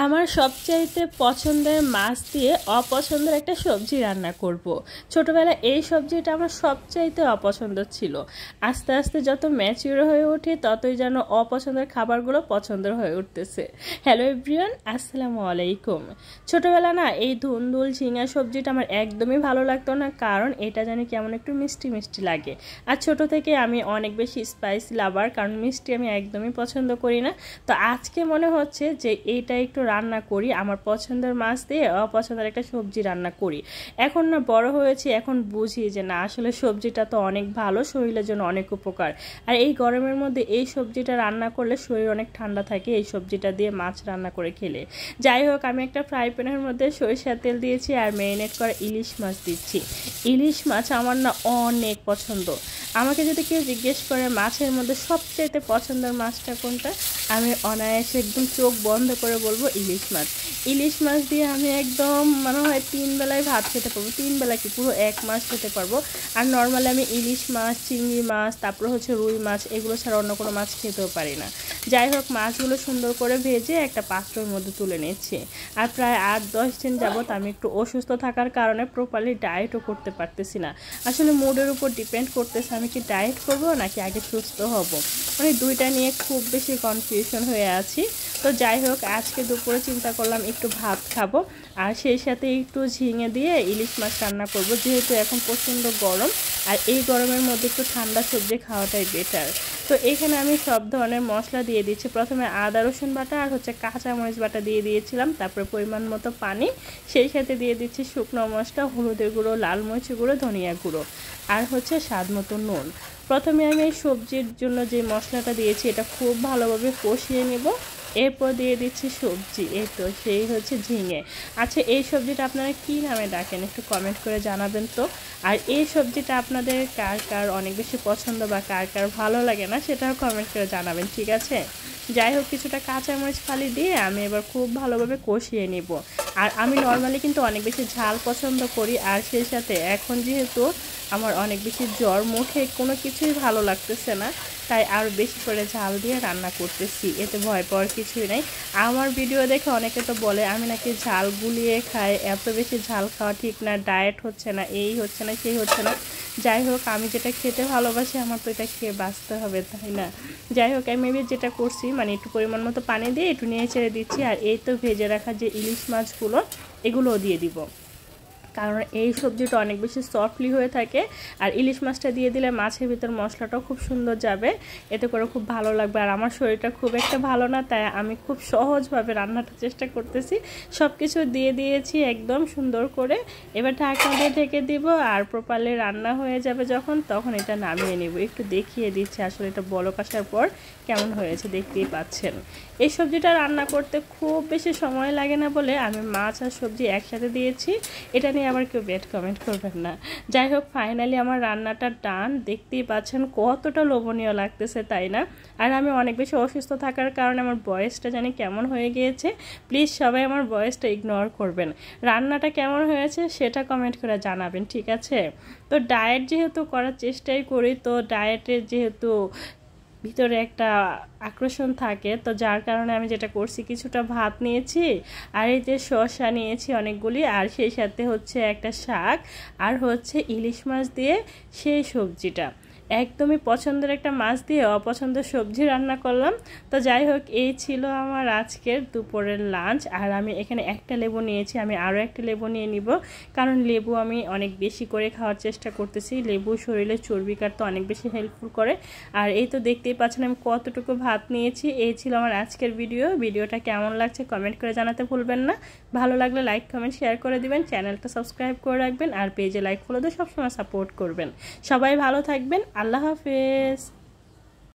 আমার সবচাইতে পছন্দের মাছ দিয়ে অপছন্দের একটা সবজি রান্না করব। ছোটবেলায় এই সবজিটা আমার সবচাইতে অপছন্দ ছিল। আস্তে আস্তে যত ম্যাচিউর হয়ে ওঠে ততই যেন অপছন্দের খাবারগুলো পছন্দের হয়ে উঠতেছে। হ্যালো এভরিওয়ান, আসসালামু আলাইকুম। ছোটবেলা না এই ধুন্দুল ঝিঙা সবজিটা আমার একদমই ভালো লাগতো না, কারণ এটা জানি কেমন একটু মিষ্টি মিষ্টি লাগে। আর ছোট থেকে আমি অনেক বেশি স্পাইসি লাভার, কারণ মিষ্টি আমি একদমই পছন্দ করি না। তো আজকে মনে হচ্ছে যে এইটা একটু রান্না করি, আমার পছন্দের মাছ দিয়ে অপছন্দের একটা সবজি রান্না করি। এখন না বড় হয়েছি, এখন বুঝি যে না আসলে সবজিটা তো অনেক ভালো, শরীরের জন্য অনেক উপকার। আর এই গরমের মধ্যে এই সবজিটা রান্না করলে শরীর অনেক ঠান্ডা থাকে এই সবজিটা দিয়ে মাছ রান্না করে খেলে। যাই হোক, আমি একটা ফ্রাই প্যানের মধ্যে সরিষার তেল দিয়েছি আর ম্যারিনেট করা ইলিশ মাছ দিচ্ছি। ইলিশ মাছ আমার না অনেক পছন্দ। আমাকে যদি কেউ জিজ্ঞেস করে মাছের মধ্যে সবচেয়ে পছন্দের মাছটা কোনটা, আমি অনায়াসে একদম চোখ বন্ধ করে বলবো ইলিশ মাছ। ইলিশ মাছ দিয়ে আমি একদম মনে হয় 3 বেলায় ভাত খেতে পারবো, 3 বেলা কি পুরো 1 মাস খেতে পারবো। আর নর্মালি আমি ইলিশ মাছ, চিংড়ি মাছ, তারপরে হচ্ছে রুই মাছ, এগুলো ছাড়া অন্য কোনো মাছ খেতেও পারি না। যাই হোক, মাছগুলো সুন্দর করে ভেজে একটা পাত্রের মধ্যে তুলে নিচ্ছি। আর প্রায় 8-10 দিন যাবত আমি একটু অসুস্থ থাকার কারণে প্রপারলি ডায়েটও করতে পারতেছি না। আসলে মুডের উপর ডিপেন্ড করতেছে আমি কি ডায়েট করবো নাকি আগে সুস্থ হব, মানে দুইটা নিয়ে খুব বেশি কনফিউশন হয়ে আছি। তো যাই হোক, আজকে দুপুরে চিন্তা করলাম একটু ভাত খাবো আর সেই সাথে একটু ঝিঙে দিয়ে ইলিশ মাছ রান্না করব, যেহেতু এখন প্রচণ্ড গরম আর এই গরমের মধ্যে একটু ঠান্ডা সবজি খাওয়াটাই বেটার। তো এখানে আমি সব ধরনের মশলা দিয়ে দিচ্ছি। প্রথমে আদা রসুন বাটা আর হচ্ছে কাঁচামরিচ বাটা দিয়ে দিয়েছিলাম, তারপরে পরিমাণ মতো পানি, সেই সাথে দিয়ে দিচ্ছি শুকনো মশলা, হলুদের গুঁড়ো, লাল মরিচের গুঁড়ো, ধনিয়া গুঁড়ো আর হচ্ছে স্বাদ মতো নুন। প্রথমে আমি এই সবজির জন্য যে মশলাটা দিয়েছি এটা খুব ভালোভাবে কষিয়ে নেব, এরপর দিয়ে দিচ্ছি সবজি, এই তো সেই হচ্ছে ঝিঙে। আচ্ছা, এই সবজিটা আপনারা কী নামে ডাকেন একটু কমেন্ট করে জানাবেন তো। আর এই সবজিটা আপনাদের কার কার অনেক বেশি পছন্দ বা কার কার ভালো লাগে না সেটাও কমেন্ট করে জানাবেন, ঠিক আছে। যাই হোক, কিছুটা কাঁচামরিচ ফালি দিয়ে আমি এবার খুব ভালোভাবে কষিয়ে নিব। আর আমি নর্মালি কিন্তু অনেক বেশি ঝাল পছন্দ করি, আর সেই সাথে এখন যেহেতু আমার অনেক বেশি জ্বর, মুখে কোনো কিছুই ভালো লাগতেছে না, তাই আরও বেশি করে ঝাল দিয়ে রান্না করতেছি। এতে ভয় পাওয়ার কিছুই নেই। আমার ভিডিও দেখে অনেকে তো বলে আমি নাকি ঝাল গুলিয়ে খাই, এত বেশি ঝাল খাওয়া ঠিক না, ডায়েট হচ্ছে না, এই হচ্ছে না, সেই হচ্ছে না। যাই হোক, আমি যেটা খেতে ভালোবাসি আমার তো এটা খেয়ে বাঁচতে হবে, তাই না। যাই হোক, আমি যেটা করছি মানে একটু পরিমাণ মতো পানি দিয়ে একটু নিয়ে ছেড়ে দিচ্ছি। আর এই তো ভেজে রাখা যে ইলিশ মাছগুলো এগুলোও দিয়ে দিব, কারণ এই সবজিটা অনেক বেশি সফটলি হয়ে থাকে। আর ইলিশ মাছটা দিয়ে দিলে মাছের ভিতর মশলাটাও খুব সুন্দর যাবে, এতে করে খুব ভালো লাগবে। আর আমার শরীরটা খুব একটা ভালো না, তাই আমি খুব সহজভাবে রান্নাটা চেষ্টা করতেছি। সব কিছু দিয়ে দিয়েছি একদম সুন্দর করে, এবার ঢাকনা দিয়ে ঢেকে দিব। আর প্রপারলি রান্না হয়ে যাবে যখন, তখন এটা নামিয়ে নিব। একটু দেখিয়ে দিচ্ছি আসলে এটা বলক আসার পর কেমন হয়েছে, দেখতেই পাচ্ছেন। এই সবজিটা রান্না করতে খুব বেশি সময় লাগে না বলে আমি মাছ আর সবজি একসাথে দিয়েছি, এটা নিয়ে আবার কেউ ব্যাড কমেন্ট করবেন না। যাই হোক, ফাইনালি আমার রান্নাটা ডান, দেখতেই পাচ্ছেন কতটা লোভনীয় লাগতেছে, তাই না। আর আমি অনেক বেশি অসুস্থ থাকার কারণে আমার ভয়েসটা জানি কেমন হয়ে গিয়েছে, প্লিজ সবাই আমার ভয়েসটা ইগনোর করবেন। রান্নাটা কেমন হয়েছে সেটা কমেন্ট করে জানাবেন, ঠিক আছে। তো ডায়েট যেহেতু করার চেষ্টাই করি, তো ডায়েটের যেহেতু ভিতরে একটা আকর্ষণ থাকে, তো যার কারণে আমি যেটা করছি কিছুটা ভাত নিয়েছি আর এই যে শসা নিয়েছি অনেকগুলি, আর সেই সাথে হচ্ছে একটা শাক আর হচ্ছে ইলিশ মাছ দিয়ে সেই সবজিটা একদমই পছন্দের একটা মাছ দিয়ে অপছন্দের সবজি রান্না করলাম। তো যাই হোক, এই ছিল আমার আজকের দুপুরের লাঞ্চ। আর আমি এখানে একটা লেবু নিয়েছি, আমি আরও একটা লেবু নিয়ে নিব, কারণ লেবু আমি অনেক বেশি করে খাওয়ার চেষ্টা করতেছি। লেবু শরীরে চর্বি কাটতে অনেক বেশি হেল্পফুল করে। আর এই তো দেখতেই পাচ্ছেন আমি কতটুকু ভাত নিয়েছি। এই ছিল আমার আজকের ভিডিওটা কেমন লাগছে কমেন্ট করে জানাতে ভুলবেন না। ভালো লাগলে লাইক কমেন্ট শেয়ার করে দিবেন, চ্যানেলটা সাবস্ক্রাইব করে রাখবেন আর পেজে লাইক ফলো দিয়ে সবসময় সাপোর্ট করবেন। সবাই ভালো থাকবেন, আল্লাহ হাফেজ।